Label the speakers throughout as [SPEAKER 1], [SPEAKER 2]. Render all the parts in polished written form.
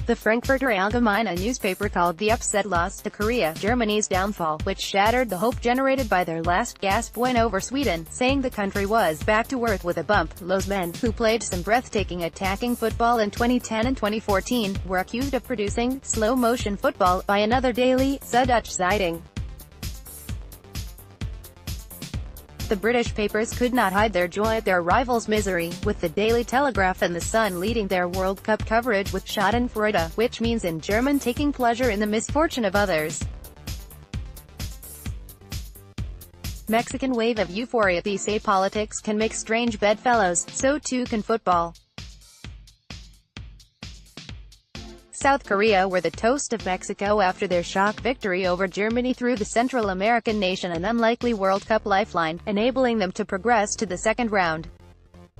[SPEAKER 1] The Frankfurter Allgemeine newspaper called the upset loss to Korea Germany's downfall, which shattered the hope generated by their last gasp win over Sweden, saying the country was back to earth with a bump. Loew's men, who played some breathtaking attacking football in 2010 and 2014, were accused of producing slow-motion football by another daily, Süddeutsche Zeitung. The British papers could not hide their joy at their rivals' misery, with the Daily Telegraph and The Sun leading their World Cup coverage with Schadenfreude, which means in German taking pleasure in the misfortune of others. Mexican wave of euphoria. They say politics can make strange bedfellows, so too can football. South Korea were the toast of Mexico after their shock victory over Germany through the Central American nation an unlikely World Cup lifeline, enabling them to progress to the second round.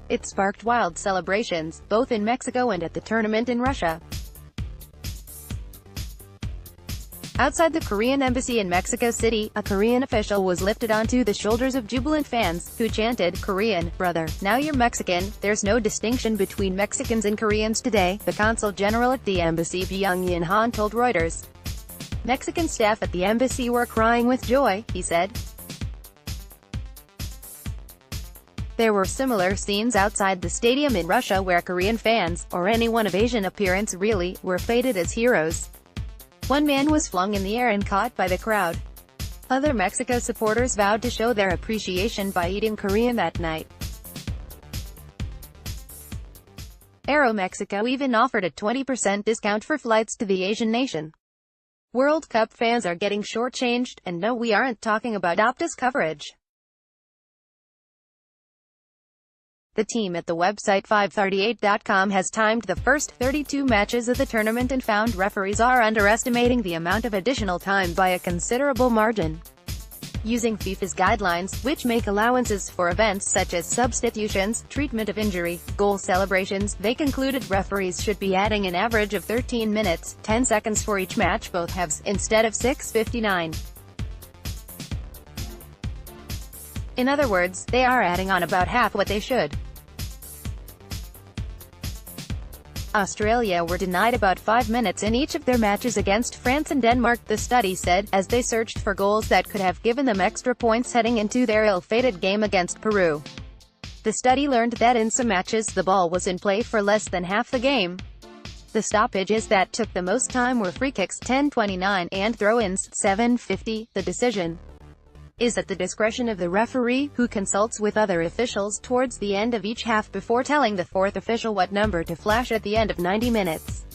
[SPEAKER 1] It sparked wild celebrations, both in Mexico and at the tournament in Russia. Outside the Korean embassy in Mexico City, a Korean official was lifted onto the shoulders of jubilant fans, who chanted, "Korean, brother, now you're Mexican, there's no distinction between Mexicans and Koreans today," the consul general at the embassy Byung Yun-han told Reuters. Mexican staff at the embassy were crying with joy, he said. There were similar scenes outside the stadium in Russia where Korean fans, or anyone of Asian appearance really, were feted as heroes. One man was flung in the air and caught by the crowd. Other Mexico supporters vowed to show their appreciation by eating Korean that night. Aeromexico even offered a 20% discount for flights to the Asian nation. World Cup fans are getting shortchanged, and no, we aren't talking about Opta's coverage. The team at the website 538.com has timed the first 32 matches of the tournament and found referees are underestimating the amount of additional time by a considerable margin. Using FIFA's guidelines, which make allowances for events such as substitutions, treatment of injury, goal celebrations, they concluded referees should be adding an average of 13 minutes, 10 seconds for each match, both halves, instead of 6:59. In other words, they are adding on about half what they should. Australia were denied about 5 minutes in each of their matches against France and Denmark, the study said, as they searched for goals that could have given them extra points heading into their ill-fated game against Peru. The study learned that in some matches the ball was in play for less than half the game. The stoppages that took the most time were free kicks 10:29 and throw-ins 7:50. The decision is at the discretion of the referee, who consults with other officials towards the end of each half before telling the fourth official what number to flash at the end of 90 minutes.